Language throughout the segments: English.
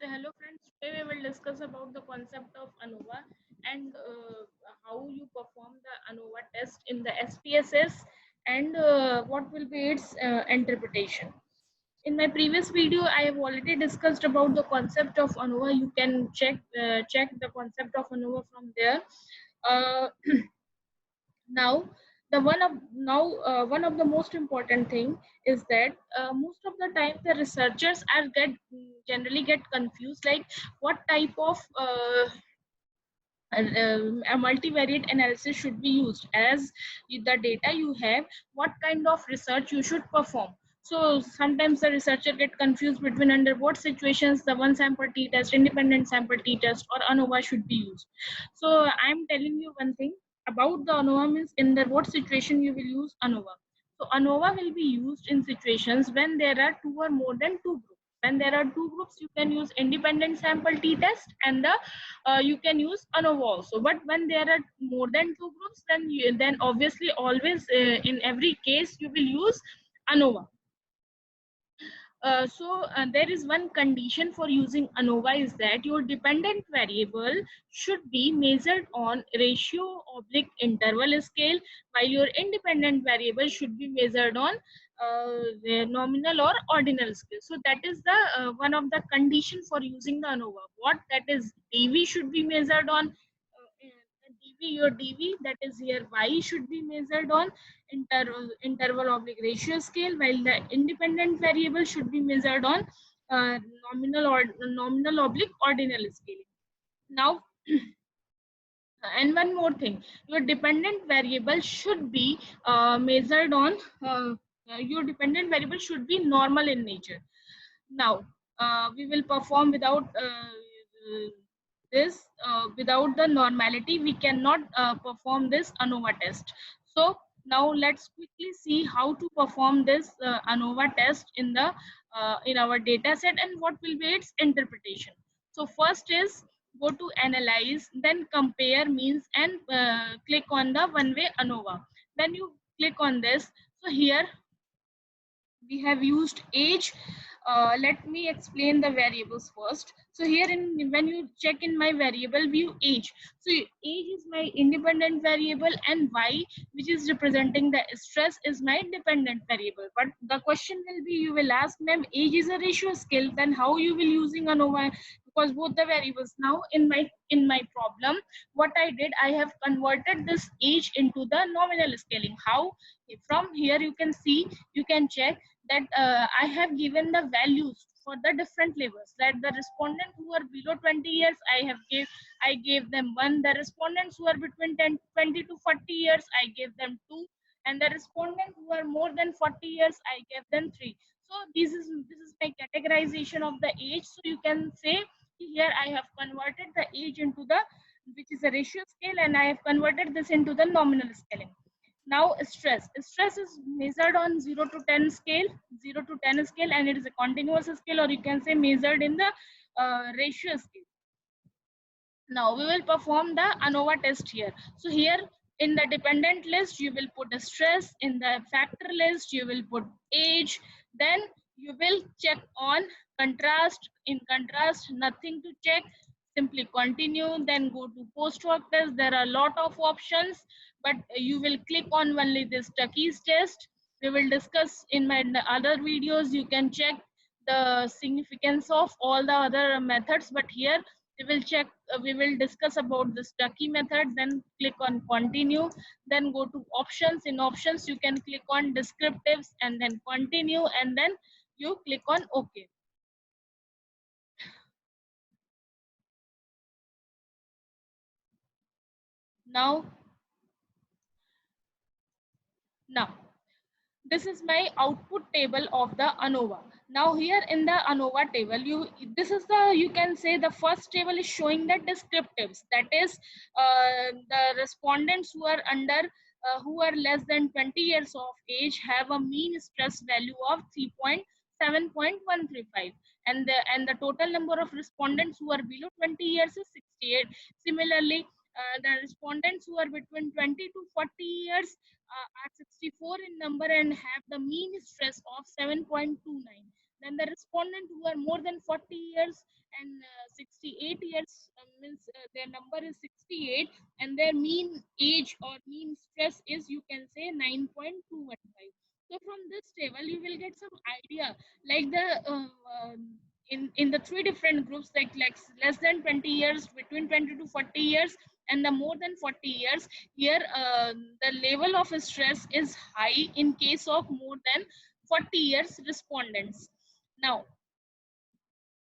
So hello friends, today we will discuss about the concept of ANOVA and how you perform the ANOVA test in the SPSS and what will be its interpretation. In my previous video, I have already discussed about the concept of ANOVA. You can check the concept of ANOVA from there. Uh, now one of the most important thing is that most of the time the researchers are get generally get confused like what type of a multivariate analysis should be used as the data you have, what kind of research you should perform. So sometimes the researcher get confused between under what situations the one sample t-test, independent sample t-test or ANOVA should be used. So I'm telling you one thing about the ANOVA means in the what situation you will use ANOVA. So ANOVA will be used in situations when there are two or more than two groups. When there are two groups, you can use independent sample t-test and the you can use ANOVA also. But when there are more than two groups, then obviously always in every case you will use ANOVA. There is one condition for using ANOVA is that your dependent variable should be measured on ratio oblique interval scale, while your independent variable should be measured on the nominal or ordinal scale. So that is the one of the condition for using the ANOVA. What that is, DV should be measured on DV, your DV, that is here Y should be measured on interval oblique ratio scale, while the independent variable should be measured on nominal oblique ordinal scale. Now, and one more thing, your dependent variable should be measured on your dependent variable should be normal in nature. Now, we will perform without without the normality, we cannot perform this ANOVA test. So now let's quickly see how to perform this ANOVA test in our data set and what will be its interpretation. So first is go to analyze, then compare means and click on the one-way ANOVA. Then you click on this. So here we have used age. Let me explain the variables first. So here in when you check in my variable view age, so age is my independent variable and y, which is representing the stress, is my dependent variable. But the question will be, you will ask, ma'am, age is a ratio scale, then how you will using ANOVA, because both the variables. Now in my problem, what I did, I have converted this age into the nominal scaling. How? From here you can see, you can check that I have given the values for the different levels. That the respondent who are below 20 years, I gave them 1. The respondents who are between 20 to 40 years, I gave them 2. And the respondent who are more than 40 years, I gave them 3. So this is my categorization of the age. So you can say here I have converted the age into the, which is a ratio scale, and I have converted this into the nominal scaling. Now stress is measured on 0 to 10 scale, 0 to 10 scale, and it is a continuous scale, or you can say measured in the ratio scale. Now we will perform the ANOVA test here. So here in the dependent list you will put a stress, in the factor list you will put age, then you will check on contrast. In contrast, nothing to check, simply continue, then go to post hoc test. There are a lot of options, but you will click on only this Tuckey's test. We will discuss in my other videos. You can check the significance of all the other methods, but here we will discuss about the Stuckey method. Then click on continue, then go to options. In options you can click on descriptives and then continue, and then you click on OK. Now this is my output table of the ANOVA. Now here in the ANOVA table, you can say the first table is showing the descriptives. That is the respondents who are who are less than 20 years of age have a mean stress value of 3.7.135, and the total number of respondents who are below 20 years is 68. Similarly, the respondents who are between 20 to 40 years are 64 in number and have the mean stress of 7.29. Then the respondent who are more than 40 years and 68 years, means their number is 68, and their mean age or mean stress is, you can say, 9.215. So from this table you will get some idea, like the in the three different groups, like less than 20 years, between 20 to 40 years, and the more than 40 years. Here the level of stress is high in case of more than 40 years respondents. Now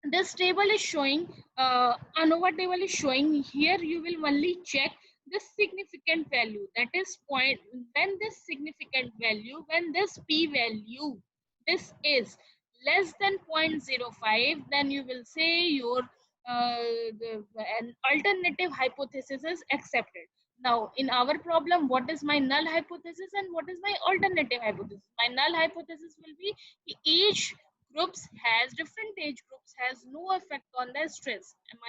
this table is showing, ANOVA table is showing, here you will only check this significant value, that is point, when this significant value, when this p value, this is less than 0.05, then you will say your an alternative hypothesis is accepted. Now in our problem, what is my null hypothesis and what is my alternative hypothesis? My null hypothesis will be the age groups has, different age groups has no effect on the stress. And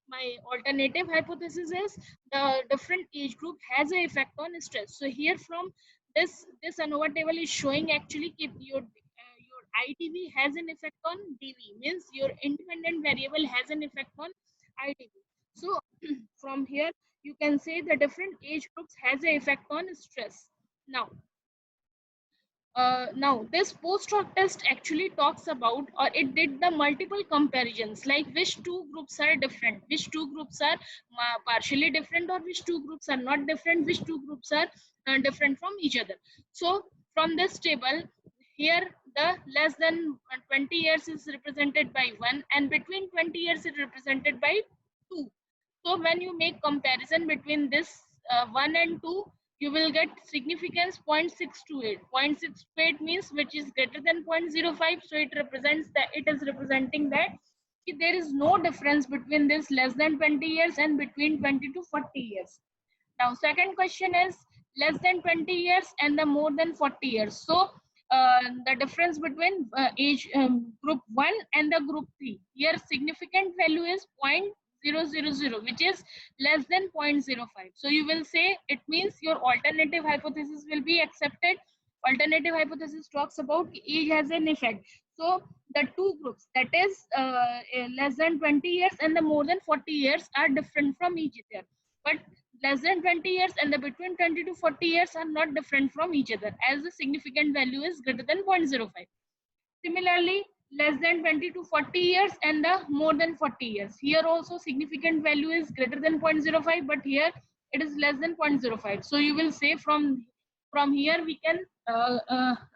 my alternative hypothesis is the different age group has an effect on stress. So here from this ANOVA table is showing actually if your IDV has an effect on DV, means your independent variable has an effect on IDV. So from here you can say the different age groups has an effect on stress. Now this post hoc test actually talks about, or it did the multiple comparisons, like which two groups are different, which two groups are partially different, or which two groups are not different, which two groups are different from each other. So from this table, here the less than 20 years is represented by 1, and between 20 years is represented by 2. So when you make comparison between this 1 and 2, you will get significance 0.628. 0.628 means which is greater than 0.05. So it represents that, it is representing that there is no difference between this less than 20 years and between 20 to 40 years. Now second question is less than 20 years and the more than 40 years. So the difference between age group 1 and the group 3, here significant value is 0.000, which is less than 0.05. So you will say it means your alternative hypothesis will be accepted. Alternative hypothesis talks about age has an effect. So the two groups, that is less than 20 years and the more than 40 years, are different from each other. But less than 20 years and the between 20 to 40 years are not different from each other, as the significant value is greater than 0.05. Similarly, less than 20 to 40 years and the more than 40 years, here also significant value is greater than 0.05, but here it is less than 0.05. So you will say from here we can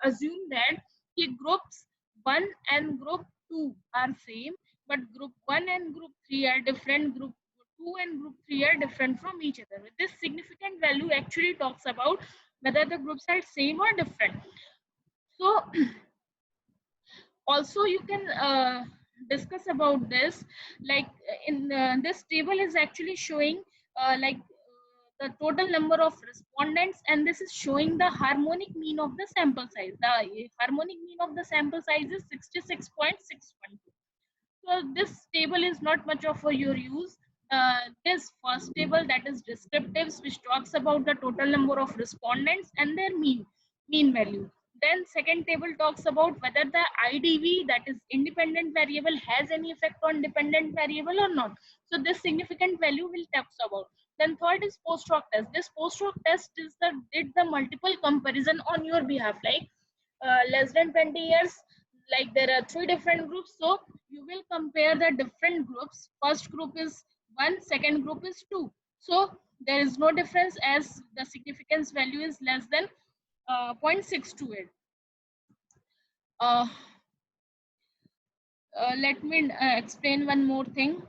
assume that the groups 1 and group 2 are same, but group 1 and group 3 are different. Group 2 and group 3 are different from each other. This significant value actually talks about whether the groups are same or different. So also you can discuss about this, like in this table is actually showing the total number of respondents, and this is showing the harmonic mean of the sample size. The harmonic mean of the sample size is 66.612. So this table is not much of a your use. This first table, that is descriptives, which talks about the total number of respondents and their mean value. Then second table talks about whether the IDV, that is independent variable, has any effect on dependent variable or not. So this significant value will talk about. Then third is post hoc test. This post hoc test is did the multiple comparison on your behalf, like less than 20 years, like there are three different groups. So you will compare the different groups. First group is 1, second group is 2. So there is no difference as the significance value is less than 0.628. Let me explain one more thing.